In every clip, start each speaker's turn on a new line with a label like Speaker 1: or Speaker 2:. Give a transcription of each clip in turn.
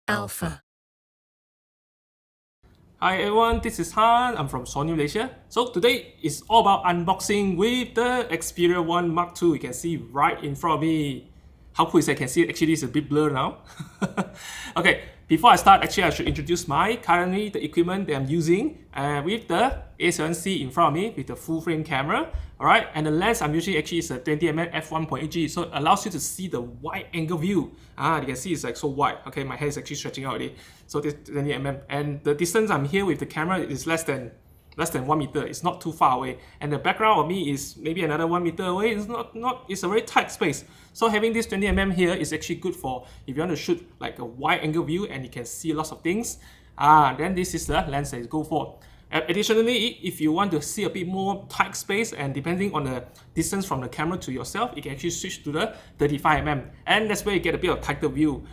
Speaker 1: Alpha.
Speaker 2: Hi everyone, this is Harn. I'm from Sony Malaysia. So today is all about unboxing with the Xperia 1 Mark II. You can see right in front of me. How cool is that? I can see it. Actually, it's a bit blurred now. Okay, before I start, actually I should introduce currently the equipment that I'm using with the A7C in front of me with the full frame camera. Alright, and the lens I'm using actually is a 20mm f1.8G, so it allows you to see the wide angle view. You can see it's like so wide. Okay, my hand is actually stretching out already. So this 20mm, and the distance I'm here with the camera is less than 1 meter. It's not too far away, and the background of me is maybe another 1 meter away. It's a very tight space. So having this 20mm here is actually good for if you want to shoot like a wide angle view and you can see lots of things. Then this is the lens that you go for. Additionally, if you want to see a bit more tight space and depending on the distance from the camera to yourself, you can actually switch to the 35mm, and that's where you get a bit of tighter view.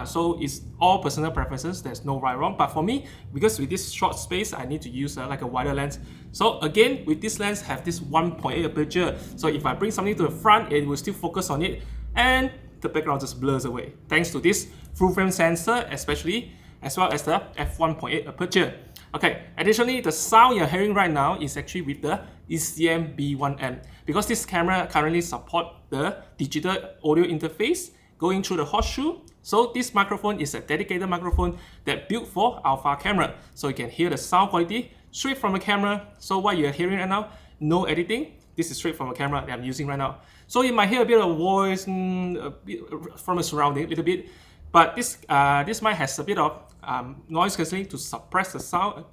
Speaker 2: So it's all personal preferences. There's no right or wrong. But for me, because with this short space, I need to use like a wider lens. So again, with this lens, have this 1.8 aperture. So if I bring something to the front, it will still focus on it, and the background just blurs away. Thanks to this full frame sensor, especially, as well as the f1.8 aperture. Okay, additionally, the sound you're hearing right now is actually with the ECM B1M, because this camera currently supports the digital audio interface going through the horseshoe. So this microphone is a dedicated microphone that built for Alpha camera. So you can hear the sound quality straight from the camera. So what you're hearing right now, no editing. This is straight from the camera that I'm using right now. So you might hear a bit of voice a bit from the surrounding, a little bit. But this mic has a bit of noise cancelling to suppress the sound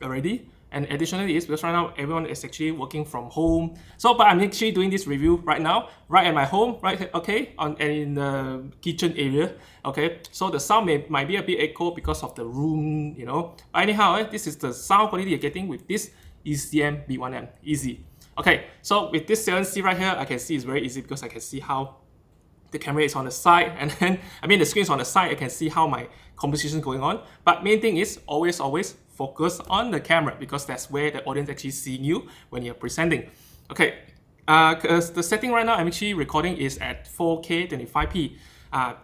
Speaker 2: already. And additionally is because right now everyone is actually working from home. But I'm actually doing this review right now, right at my home, right? Okay, in the kitchen area. Okay, so the sound might be a bit echo because of the room, you know. But anyhow, this is the sound quality you're getting with this ECM B1M. Easy. Okay, so with this 7C right here, I can see it's very easy because I can see how the camera is on the side, and then the screen is on the side. I can see how my composition is going on. But main thing is always focus on the camera, because that's where the audience actually seeing you when you're presenting. Okay, because the setting right now I'm actually recording is at 4K 25p.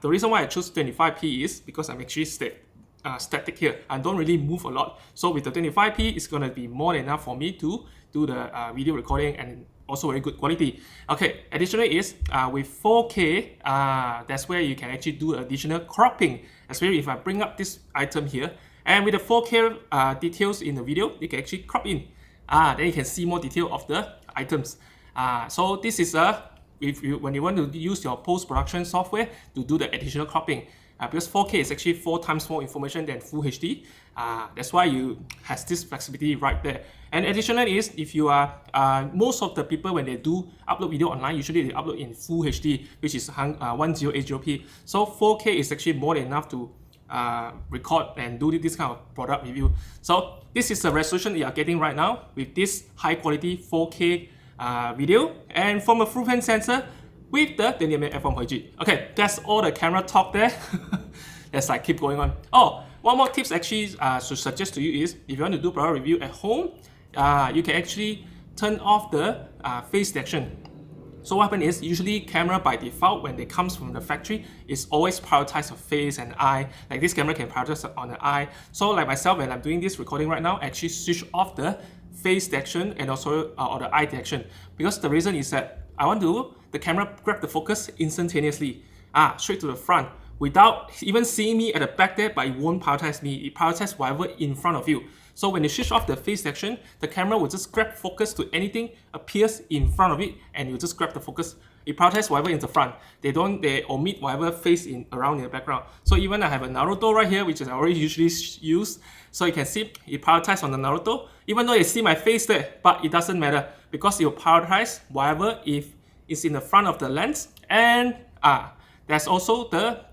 Speaker 2: The reason why I choose 25p is because I'm actually static here. I don't really move a lot. So with the 25p, it's gonna be more than enough for me to do the video recording, and also very good quality. Okay, additionally is with 4K, that's where you can actually do additional cropping. Especially if I bring up this item here, and with the 4K details in the video, you can actually crop in. Then you can see more detail of the items. So this is when you want to use your post-production software to do the additional cropping. Because 4K is actually 4 times more information than Full HD. That's why you has this flexibility right there. And additionally is, if you are, most of the people when they do upload video online, usually they upload in Full HD, which is 1080p. So 4K is actually more than enough to record and do this kind of product review. So this is the resolution you are getting right now with this high quality 4K video, and from a full frame sensor with the 20mm f1.8G. Okay, that's all the camera talk there. Let's like keep going on. Oh, one more tips actually should suggest to you is, if you want to do product review at home, you can actually turn off the face detection. So what happens is, usually camera by default when it comes from the factory is always prioritize the face and eye. Like this camera can prioritize on the eye. So like myself, when I'm doing this recording right now, I actually switch off the face detection and also or the eye detection, because the reason is that I want the camera grab the focus instantaneously, straight to the front, without even seeing me at the back there, but it won't prioritize me. It prioritizes whatever in front of you. So when you switch off the face detection, the camera will just grab focus to anything appears in front of it, and you just grab the focus. It prioritizes whatever in the front. They omit whatever face around in the background. So even I have a Naruto right here, which is I already usually use. So you can see it prioritizes on the Naruto, even though you see my face there, but it doesn't matter because it will prioritize whatever if it's in the front of the lens. And there's also the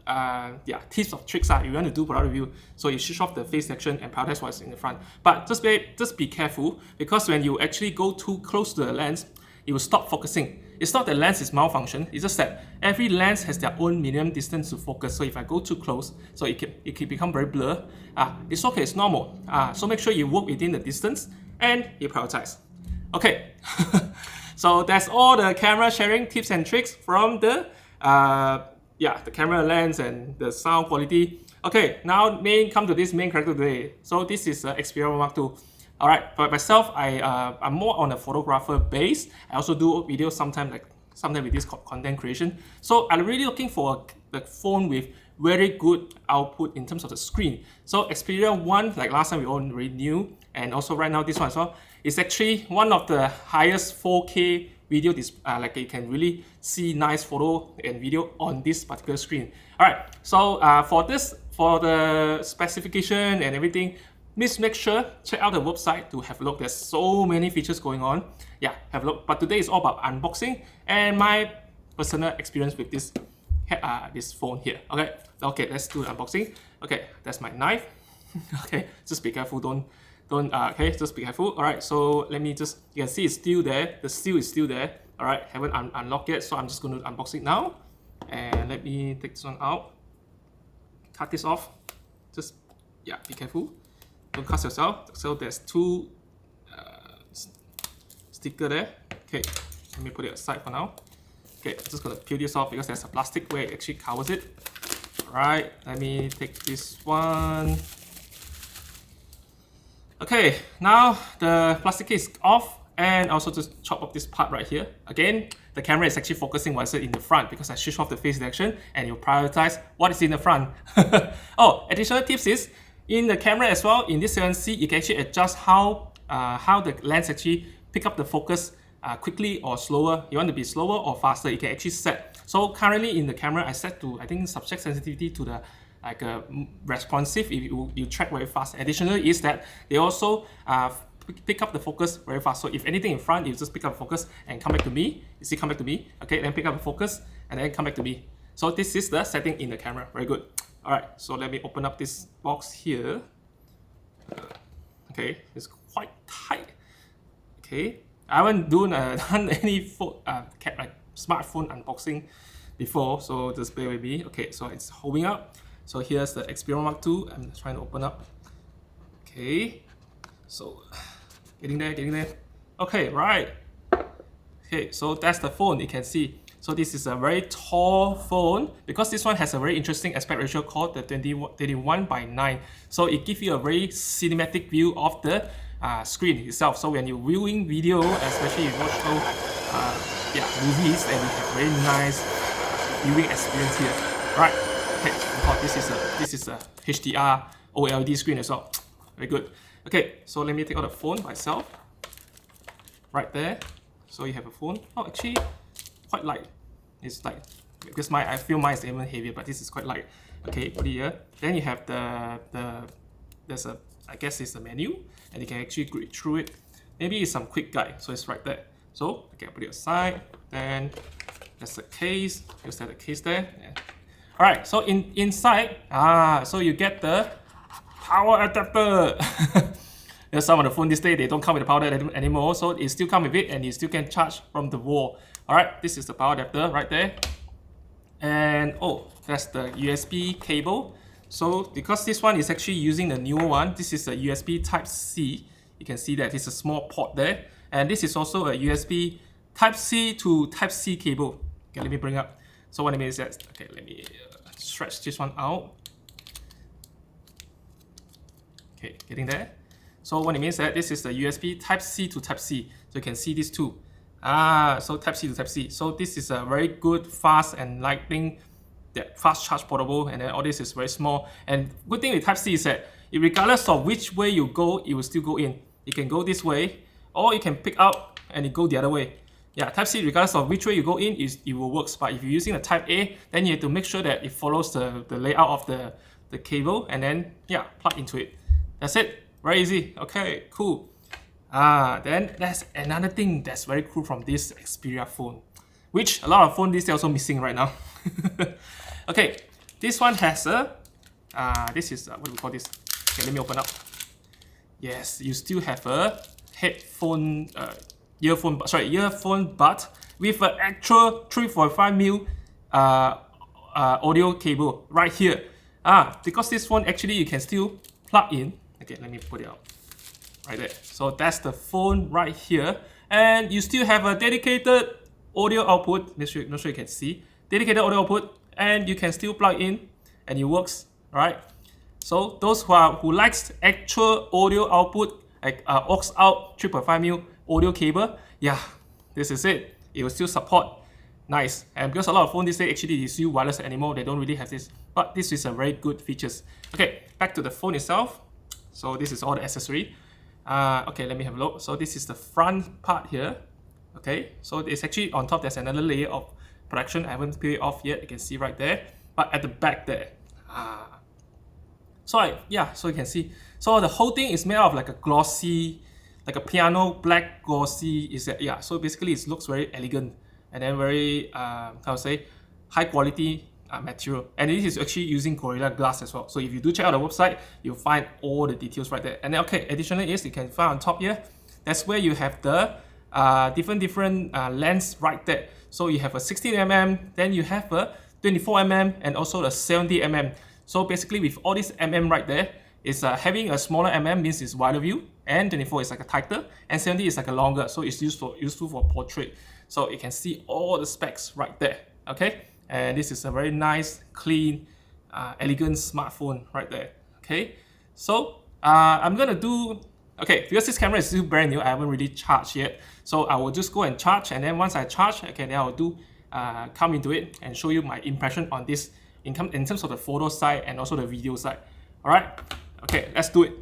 Speaker 2: tips of tricks if you want to do product review. So you switch off the face section and prioritize what's in the front. But just be careful, because when you actually go too close to the lens, it will stop focusing. It's not that the lens is malfunction, it's just that every lens has their own minimum distance to focus. So if I go too close, so it can become very blur. It's okay, it's normal. So make sure you work within the distance and you prioritize. Okay, so that's all the camera sharing tips and tricks from the yeah, the camera lens and the sound quality. Okay, now come to this main character today. So this is Xperia 1 Mark II. All right, for myself, I'm more on a photographer base. I also do videos sometimes with this content creation. So I'm really looking for the phone with very good output in terms of the screen. So Xperia 1, like last time we already knew, and also right now this one as well, is actually one of the highest 4K video like you can really see nice photo and video on this particular screen. All right, so for the specification and everything, please make sure check out the website to have a look. There's so many features going on. Yeah, have a look. But today is all about unboxing and my personal experience with this phone here. Okay, let's do the unboxing. Okay, that's my knife. Okay, just be careful. Okay, just be careful. All right, so let me just, you can see it's still there. The seal is still there. All right, haven't unlocked yet, so I'm just going to unbox it now. And let me take this one out. Cut this off. Just, yeah, be careful. Don't cut yourself. So there's two sticker there. Okay, let me put it aside for now. Okay, I'm just gonna peel this off because there's a plastic where it actually covers it. Alright, let me take this one. Okay, now the plastic case is off, and also just chop up this part right here. Again, the camera is actually focusing what's in the front because I switched off the face detection and you prioritize what is in the front. Oh, additional tips is, in the camera as well, in this 7C, you can actually adjust how the lens actually pick up the focus quickly or slower. You want to be slower or faster, you can actually set. So currently in the camera, I set to, I think, subject sensitivity to the responsive if you track very fast. Additionally is that they also pick up the focus very fast. So if anything in front, you just pick up the focus and come back to me. You see, come back to me. Okay, then pick up the focus and then come back to me. So this is the setting in the camera. Very good. Alright, so let me open up this box here. Okay, it's quite tight. Okay, I haven't done any smartphone unboxing before, so just bear with me. Okay, so it's holding up. So here's the Xperia Mark II. I'm trying to open up. Okay, so getting there. Okay, right. Okay, so that's the phone. You can see. So this is a very tall phone because this one has a very interesting aspect ratio called the 21:9. So it gives you a very cinematic view of the screen itself. So when you're viewing video, especially if you watch movies, then you have very nice viewing experience here. Right? Okay. This is a HDR OLED screen as well. Very good. Okay. So let me take out the phone by itself. Right there. So you have a phone. Oh, actually, quite light. It's light because I feel mine is even heavier, but this is quite light. Okay, put it here. Then you have there's a, I guess it's a menu, and you can actually read through it. Maybe it's some quick guide, so it's right there. So okay, put it aside. Then there's the case. Just have the case there. Yeah. All right. So inside, so you get the power adapter. There's some of the phone these days, they don't come with the power adapter anymore, so it still comes with it and you still can charge from the wall. Alright, this is the power adapter right there. And oh, that's the USB cable. So because this one is actually using the newer one, this is a USB Type-C. You can see that it's a small port there. And this is also a USB Type-C to Type-C cable. Okay, let me bring up. So what it means is that, okay, let me stretch this one out. Okay, getting there. So what it means is that this is the USB Type-C to Type-C. So you can see these two. So Type-C to Type-C. So this is a very good, fast and lightning, fast charge portable, and then all this is very small. And good thing with Type-C is that regardless of which way you go, it will still go in. You can go this way, or you can pick up and it go the other way. Yeah, Type-C, regardless of which way you go in, it will work. But if you're using the Type-A, then you have to make sure that it follows the layout of the cable, and then yeah, plug into it. That's it. Very easy. Okay, cool. Then there's another thing that's very cool from this Xperia phone, which a lot of phones these days also missing right now. Okay, this one has a this is what do we call this? Okay, let me open up. Yes, you still have a headphone, earphone butt with an actual 3.5mm audio cable right here. Because this one actually you can still plug in. Okay, let me put it out right there. So that's the phone right here, and you still have a dedicated audio output. Not sure you can see dedicated audio output and you can still plug in and it works, right? So those who likes actual audio output, like aux out 3.5mm audio cable, yeah, this is it. It will still support. Nice. And because a lot of phones these days actually use wireless anymore, they don't really have this. But this is a very good features. Okay, back to the phone itself. So this is all the accessory. Okay, let me have a look. So this is the front part here. Okay, so it's actually on top, there's another layer of protection. I haven't peeled it off yet. You can see right there. But at the back there, so you can see. So the whole thing is made out of like a glossy, like a piano black glossy. So basically it looks very elegant and then very how to say, high quality material. And this is actually using Gorilla Glass as well. So if you do check out the website, you'll find all the details right there. And then additionally is you can find on top here. That's where you have the different lens right there. So you have a 16mm, then you have a 24mm, and also the 70mm. So basically with all this right there, is having a smaller means it's wider view, and 24 is like a tighter, and 70 is like a longer, so it's useful for portrait. So you can see all the specs right there, okay? And this is a very nice, clean, elegant smartphone right there, okay? So I'm gonna do, because this camera is still brand new, I haven't really charged yet. So I will just go and charge, and then once I charge, then I'll do come into it and show you my impression on this in terms of the photo side and also the video side. All right, okay, let's do it.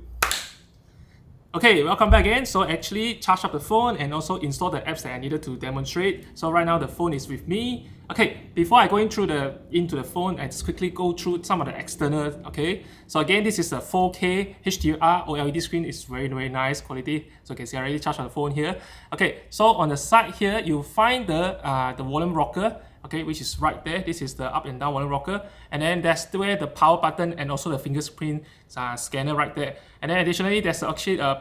Speaker 2: Okay, welcome back again. So actually charge up the phone and also install the apps that I needed to demonstrate. So right now the phone is with me. Okay, before I go into the phone, I just quickly go through some of the external. Okay, so again, this is a 4K HDR OLED screen. It's very, very nice quality. So you can see I already charged on the phone here. Okay, so on the side here, you'll find the volume rocker. Okay, which is right there. This is the up and down volume rocker, and then that's where the power button and also the fingerprint scanner right there. And then additionally, there's actually a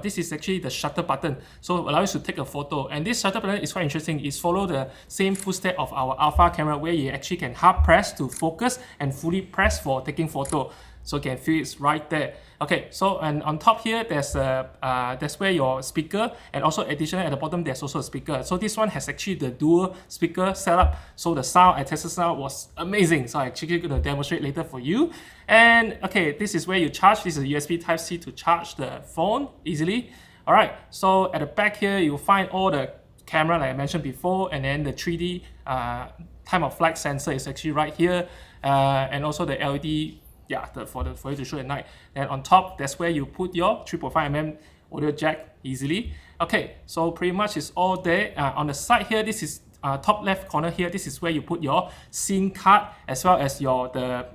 Speaker 2: this is actually the shutter button, so it allows you to take a photo. And this shutter button is quite interesting. It's follow the same footstep of our Alpha camera, where you actually can hard press to focus and fully press for taking photo. So you can feel it's right there. Okay, so and on top here, there's that's where your speaker, and also additionally at the bottom there's also a speaker. So this one has actually the dual speaker setup. So the sound, I tested sound, was amazing. So I'm actually going to demonstrate later for you. And okay, this is where you charge. This is a USB Type-C to charge the phone easily. All right, so at the back here you'll find all the camera like I mentioned before, and then the 3D time of flight sensor is actually right here, and also the LED. Yeah, for you to shoot at night. And on top, that's where you put your 3.5mm audio jack easily. Okay, so pretty much it's all there. On the side here, this is top left corner here. This is where you put your SIM card as well as the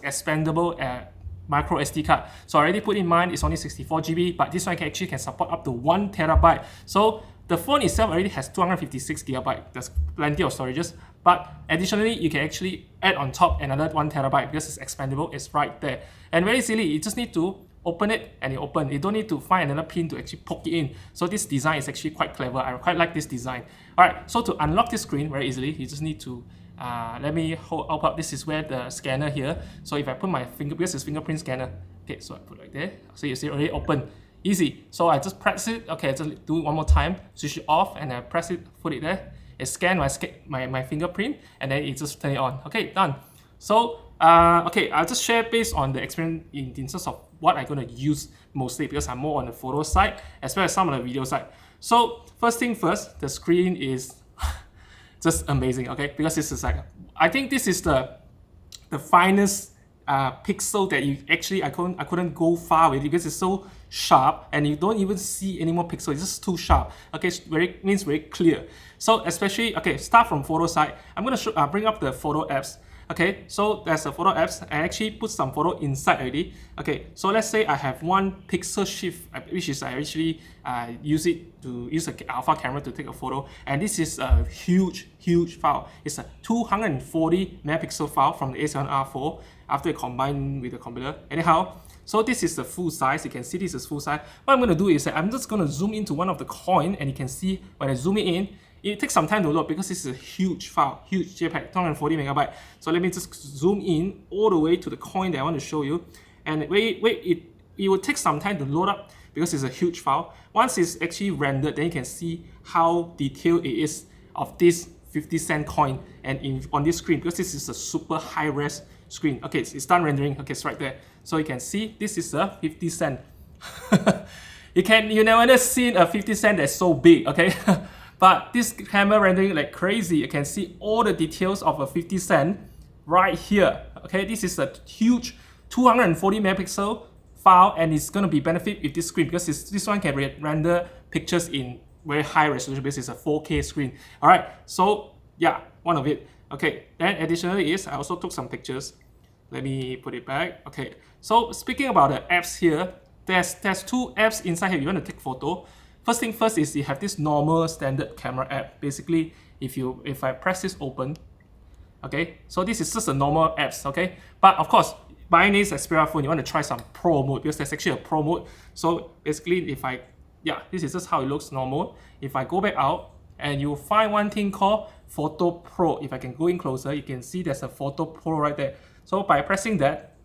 Speaker 2: expandable micro SD card. So I already put in mind it's only 64GB, but this one actually can support up to 1TB. So the phone itself already has 256GB. There's plenty of storages. But additionally, you can actually add on top another 1TB because it's expandable. It's right there. And very easily, you just need to open it and you open. You don't need to find another pin to actually poke it in. So this design is actually quite clever. I quite like this design. Alright, so to unlock this screen very easily, you just need to let me open up. This is where the scanner here. So if I put my finger, because it's fingerprint scanner. Okay, so I put it right there. So you see it already open. Easy. So I just press it. Okay, I just do it one more time. Switch it off and I press it, put it there. It scans my fingerprint and then it just turn it on. Okay, done. So okay, I'll just share based on the experience in terms of what I'm going to use mostly, because I'm more on the photo side as well as some of the video side. So first thing first, the screen is just amazing. Okay, because this is like, I think this is the finest pixel that you actually I couldn't go far with it, because it's so sharp and you don't even see any more pixels. It's just too sharp. Okay, means very clear. So especially, okay, start from photo side. I'm gonna bring up the photo apps. Okay, so there's a photo apps. I actually put some photo inside already. Okay, so let's say I have one pixel shift, which is I actually use the Alpha camera to take a photo, and this is a huge file. It's a 240 megapixel file from the A7R4 after you combine with the computer. Anyhow, so this is the full size. You can see this is full size. What I'm going to do is that I'm just going to zoom into one of the coin, and you can see when I zoom it in, it takes some time to load because this is a huge file, huge JPEG, 240 megabyte. So let me just zoom in all the way to the coin that I want to show you. And it will take some time to load up because it's a huge file. Once it's actually rendered, then you can see how detailed it is of this 50-cent coin and on this screen, because this is a super high-res screen. Okay, it's done rendering. Okay, it's right there. So you can see this is a 50-cent. You never seen a 50-cent that's so big, okay? But this camera rendering like crazy. You can see all the details of a 50-cent right here. Okay, this is a huge 240 megapixel file, and it's going to be benefit with this screen because this one can render pictures in very high resolution because it's a 4K screen. All right, so yeah, one of it. Okay, then additionally is I also took some pictures. Let me put it back. Okay, so speaking about the apps here, there's two apps inside here. You want to take photo. First thing first is you have this normal standard camera app. Basically, if I press this open, okay, so this is just a normal apps, okay. But of course, buying this Xperia phone, you want to try some pro mode because there's actually a pro mode. So basically, this is just how it looks normal. If I go back out and you find one thing called Photo Pro. If I can go in closer, you can see there's a Photo Pro right there. So by pressing that,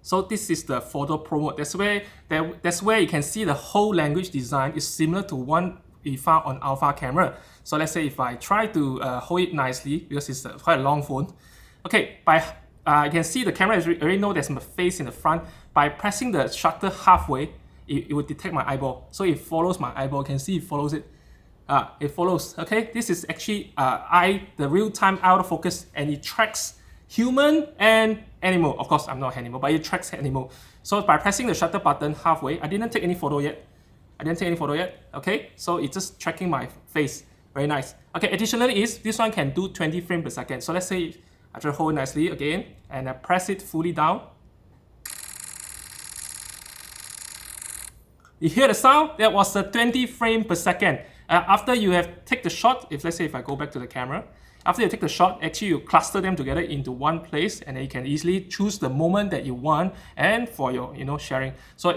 Speaker 2: so this is the Photo Pro mode. That's where you can see the whole language design is similar to one we found on Alpha camera. So let's say if I try to hold it nicely, because it's quite a long phone. Okay, you can see the camera already know there's my face in the front. By pressing the shutter halfway, it will detect my eyeball. So it follows my eyeball. You can see it follows it. It follows. Okay, this is actually the real-time autofocus, and it tracks human and animal. Of course, I'm not animal, but it tracks animal. So by pressing the shutter button halfway, I didn't take any photo yet. Okay, so it's just tracking my face. Very nice. Okay, additionally is this one can do 20 frames per second. So let's say I try to hold it nicely again, and I press it fully down. You hear the sound? That was a 20 frames per second. After you have take the shot, let's say if I go back to the camera, after you take the shot, actually you cluster them together into one place, and then you can easily choose the moment that you want and for your sharing. So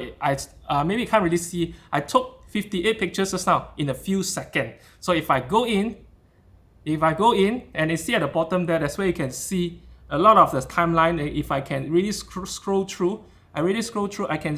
Speaker 2: maybe you can't really see. I took 58 pictures just now in a few seconds. So if I go in and you see at the bottom there, that's where you can see a lot of the timeline. If I can really scroll through, I can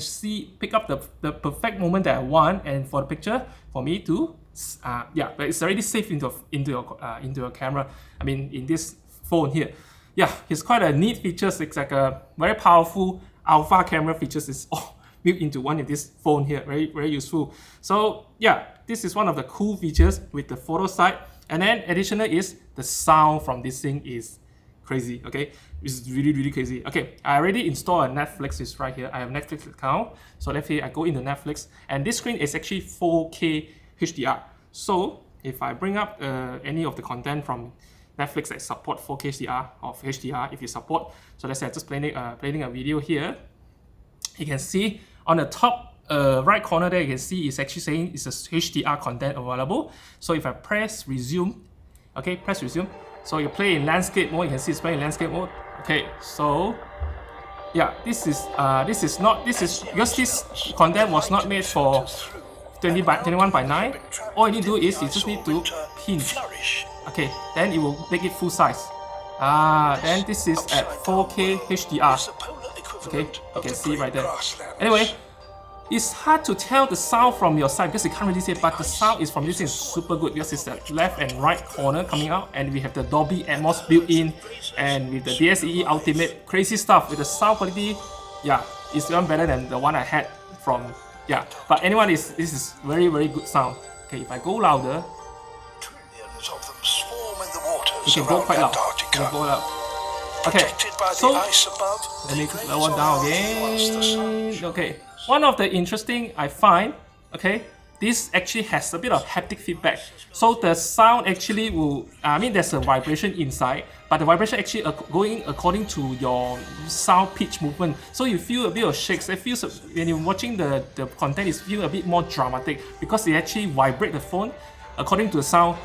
Speaker 2: pick up the perfect moment that I want, and for the picture for me to but it's already saved into your camera. I mean, in this phone here. Yeah, it's quite a neat features. It's like a very powerful Alpha camera features is all built into one of this phone here. Very, very useful. So yeah, this is one of the cool features with the photo side. And then additional is the sound from this thing is crazy. Okay, it's really, really crazy. Okay, I already installed a Netflix. It's right here. I have Netflix account. So let's say I go into Netflix, and this screen is actually 4K HDR. So if I bring up any of the content from Netflix that support 4K HDR or HDR, if you support, so let's say I'm just playing a video here, you can see on the top right corner there, you can see it's actually saying it's a HDR content available. So if I press resume, okay, press resume. So you play in landscape mode, you can see it's playing in landscape mode. Okay, so yeah, this is because this content was not made for 21:9. All you need to do is you just need to pinch. Okay, then it will make it full size. Then this is at 4K HDR. Okay, you can see right there. Anyway, it's hard to tell the sound from your side because you can't really see it, but the sound is from this thing is super good because it's the left and right corner coming out, and we have the Dolby Atmos built in, and with the DSEE Ultimate, crazy stuff with the sound quality. Yeah, it's even better than the one I had from. Yeah, but anyway, this is very, very good sound. Okay, if I go louder, you can go quite loud. Okay, so let me put that one down again. Okay, one of the interesting I find, okay, this actually has a bit of haptic feedback. So the sound actually will, there's a vibration inside, but the vibration actually going according to your sound pitch movement. So you feel a bit of shakes. It feels, when you're watching the content, it feels a bit more dramatic because it actually vibrate the phone according to the sound.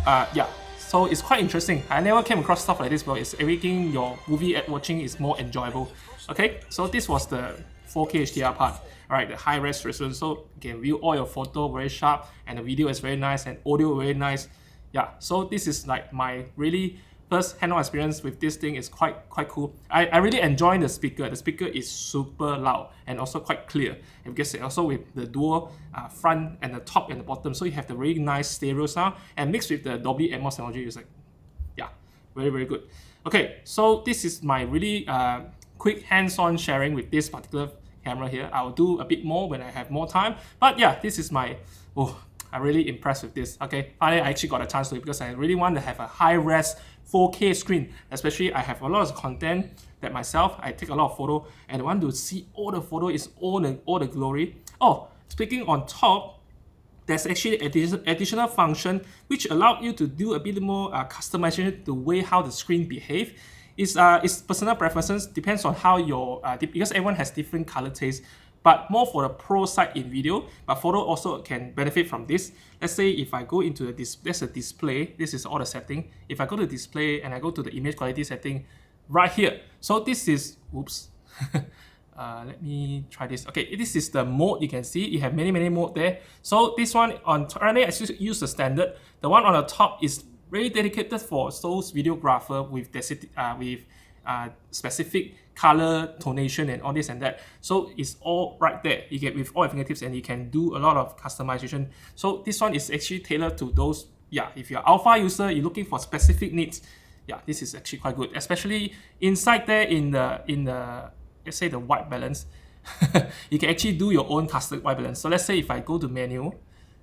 Speaker 2: Yeah, so it's quite interesting. I never came across stuff like this, but it's making your movie watching is more enjoyable. Okay, so this was the 4K HDR part. Alright, the high res resolution, so you can view all your photo very sharp, and the video is very nice, and audio very nice. Yeah, so this is like my really first hand-on experience with this thing is quite cool. I really enjoy the speaker. The speaker is super loud and also quite clear. And because also with the dual front and the top and the bottom, so you have the really nice stereo sound and mixed with the Dolby Atmos technology, it's like, yeah, very good. Okay, so this is my really quick hands-on sharing with this particular camera here. I'll do a bit more when I have more time. But yeah, this is my, I'm really impressed with this. Okay, finally I actually got a chance to it because I really want to have a high-res 4K screen. Especially I have a lot of content that myself, I take a lot of photo and I want to see all the photo is all the glory. Oh, speaking on top, there's actually additional function which allow you to do a bit more customization the way how the screen behave. It's personal preferences, depends on how your because everyone has different color taste, but more for the pro side in video, but photo also can benefit from this. Let's say if I go into there's a display, this is all the setting. If I go to display and I go to the image quality setting right here, so this is, oops, let me try this. Okay, this is the mode. You can see you have many mode there. So this one on currently I use the standard. The one on the top is really dedicated for those videographer with specific color tonation and all this and that. So it's all right there. You get with all fingertips and you can do a lot of customization. So this one is actually tailored to those. Yeah, if you're Alpha user, you're looking for specific needs. Yeah, this is actually quite good, especially inside there in the let's say the white balance. You can actually do your own custom white balance. So let's say if I go to menu,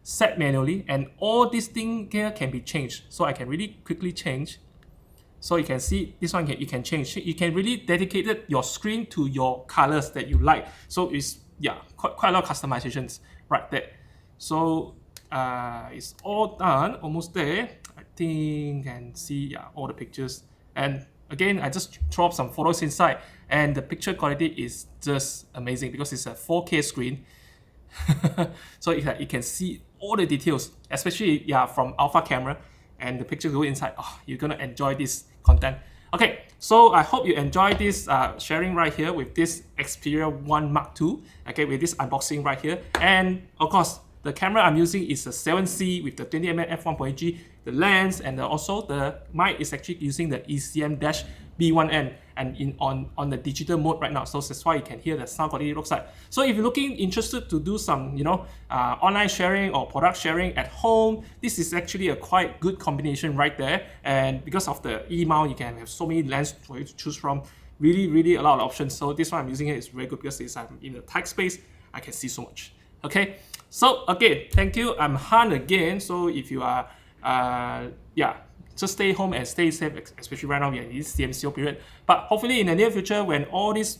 Speaker 2: set manually, and all these things here can be changed. So I can really quickly change. So you can see this one you can change. You can really dedicate your screen to your colors that you like. So it's, yeah, quite a lot of customizations right there. So it's all done, almost there. I think you can see, yeah, all the pictures. And again, I just throw up some photos inside and the picture quality is just amazing because it's a 4K screen. So you can see all the details, especially, yeah, from Alpha camera, and the pictures go inside. Oh, you're gonna enjoy this content. Okay, so I hope you enjoy this sharing right here with this Xperia 1 Mark II, okay, with this unboxing right here. And of course, the camera I'm using is a 7C with the 20mm f1.8G, the lens, and also the mic is actually using the ECM-B1N and on the digital mode right now. So that's why you can hear the sound quality looks like. So if you're interested to do some, online sharing or product sharing at home, this is actually a quite good combination right there. And because of the E-mount, you can have so many lenses for you to choose from. Really a lot of options. So this one I'm using it is very good because I'm in the tight space, I can see so much. Okay, so again, thank you. I'm Harn again. So if you are, just stay home and stay safe, especially right now we are in this CMCO period. But hopefully in the near future, when all this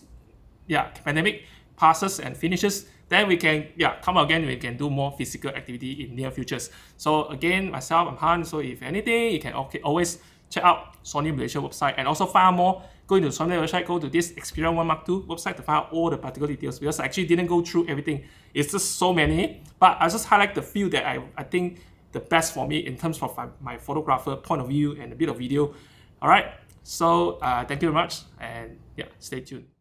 Speaker 2: pandemic passes and finishes, then we can come out again, we can do more physical activity in near futures. So again, myself, I'm Harn. So if anything, you can always check out Sony Malaysia website and also find out more. Go into the Sony website, go to this Xperia 1 Mark II website to find out all the particular details, because I actually didn't go through everything. It's just so many, but I just highlight the few that I think the best for me in terms of my photographer point of view and a bit of video. All right, so thank you very much, and yeah, stay tuned.